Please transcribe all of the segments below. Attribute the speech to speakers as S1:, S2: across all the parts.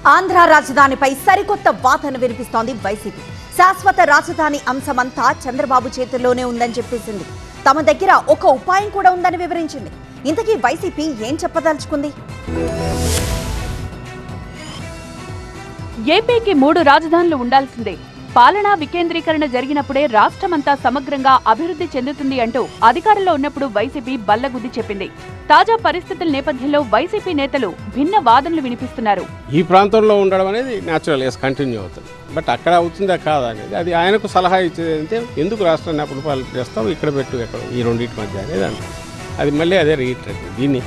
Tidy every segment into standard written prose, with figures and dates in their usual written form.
S1: ఆంధ్ర రాజధానిపై సరికొత్త వాదన వినిపిస్తోంది వైసీపీ. శాశ్వత రాజధాని అంశమంతా చంద్రబాబు చేతుల్లోనే ఉందని చెప్పేసింది. తమ దగ్గర ఒక ఉపాయం కూడా ఉందని వివరించింది. ఇంతకీ వైసీపీ ఏం చెప్పదలుచుకుంది?
S2: ఏపీకి 3 రాజధానులు ఉండాల్సిందే. పాలనా వికేంద్రీకరణ జరిగినప్పుడే రాష్ట్రమంతా సమగ్రంగా అభివృద్ధి చెందుతుంది అంటూ అధికారంలో ఉన్నప్పుడు వైసీపీ బల్లగుద్ది చెప్పింది. తాజా పరిస్థితుల నేపథ్యంలో వైసీపీ నేతలు భిన్న వాదనలు వినిపిస్తున్నారు.
S3: ఈ ప్రాంతంలో ఉండడం అనేది న్యాచురల్ కంటిన్యూ అవుతుంది. బట్ అక్కడ అవుతుందా కాదా అనేది అది ఆయనకు సలహా ఇచ్చేది. అంటే ఎందుకు రాష్ట్రాన్ని అప్పుడు పాలన చేస్తాం, ఇక్కడ పెట్టు, ఎక్కడ ఈ రెండింటి మధ్య అనేది అంటే అది మళ్ళీ అదే రీట్రెక్. దీన్ని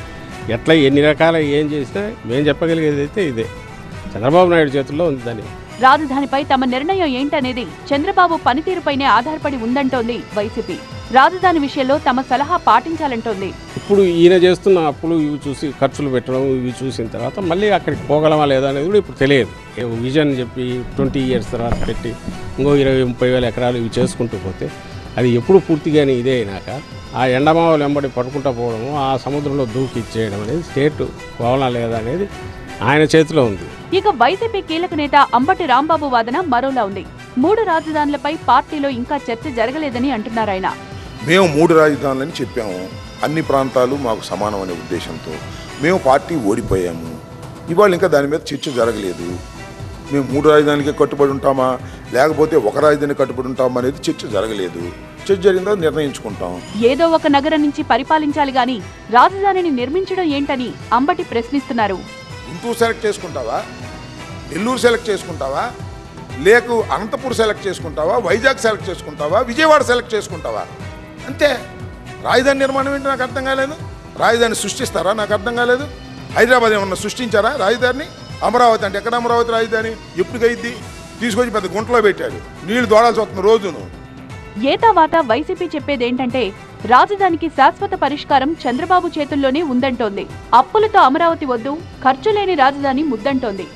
S3: ఎట్లా ఎన్ని రకాల ఏం చేసినా మేము చెప్పగలిగేది అయితే ఇదే. చంద్రబాబు నాయుడు చేతుల్లో ఉంది. దాన్ని
S2: రాజధానిపై తమ నిర్ణయం ఏంటనేది చంద్రబాబు పనితీరుపైనే ఆధారపడి ఉందంటోంది వైసీపీ. రాజధాని విషయంలో తమ సలహా పాటించాలంటోంది.
S3: ఇప్పుడు ఈయన చేస్తున్న అప్పులు ఇవి చూసి ఖర్చులు పెట్టడం ఇవి చూసిన తర్వాత మళ్ళీ అక్కడికి పోగలమా లేదా అనేది కూడా ఇప్పుడు తెలియదు. విజన్ చెప్పి 20 years తర్వాత పెట్టి ఇంకో 20-30 వేల ఎకరాలు ఇవి చేసుకుంటూ పోతే అది ఎప్పుడు పూర్తిగానే ఇదే అయినాక ఆ ఎండమావలు వెంబడి పడుకుంటూ పోవడము, ఆ సముద్రంలో దూకి ఇచ్చేయడం అనేది స్టేట్ పోవాలా లేదా అనేది ఆయన చేతిలో ఉంది.
S2: ఇక వైసీపీ కీలక నేత అంబటి రాంబాబు వాదన మరోలా ఉంది. 3 రాజధానులపై పార్టీలో ఇంకా చర్చ జరగలేదని అంటున్నారాయన.
S4: మేము 3 రాజధానులని చెప్పాము. అన్ని ప్రాంతాలు మాకు సమానం అనే ఉద్దేశంతో మేము పార్టీ ఓడిపోయాము. ఇవాళ ఇంకా దాని మీద చర్చ జరగలేదు. మేము 3 రాజధానికి కట్టుబడి ఉంటామా లేకపోతే ఒక రాజధాని కట్టుబడి ఉంటామా అనేది చర్చ జరగలేదు. చర్చ జరిగిందో నిర్ణయించుకుంటాం.
S2: ఏదో ఒక నగరం నుంచి పరిపాలించాలి గాని రాజధానిని నిర్మించడం ఏంటని అంబటి ప్రశ్నిస్తున్నారు.
S4: గుంటూరు సెలెక్ట్ చేసుకుంటావా, నెల్లూరు సెలెక్ట్ చేసుకుంటావా, లేక అనంతపూర్ సెలెక్ట్ చేసుకుంటావా, వైజాగ్ సెలెక్ట్ చేసుకుంటావా, విజయవాడ సెలెక్ట్ చేసుకుంటావా? అంతే. రాజధాని నిర్మాణం ఏంటి నాకు అర్థం కాలేదు. రాజధాని సృష్టిస్తారా నాకు అర్థం కాలేదు. హైదరాబాద్ ఏమన్నా సృష్టించారా రాజధానిని? అమరావతి అంటే ఎక్కడ అమరావతి రాజధాని? ఎప్పటికైద్ది? తీసుకొచ్చి పెద్ద గుంటలో పెట్టాడు, నీళ్లు దోడాల్సి వస్తుంది రోజును.
S2: ఏతావాత వైసీపీ చెప్పేదేంటంటే రాజధానికి శాశ్వత పరిష్కారం చంద్రబాబు చేతుల్లోనే ఉందంటోంది. అప్పులతో అమరావతి వద్దు, ఖర్చు లేని రాజధాని ముద్దంటోంది.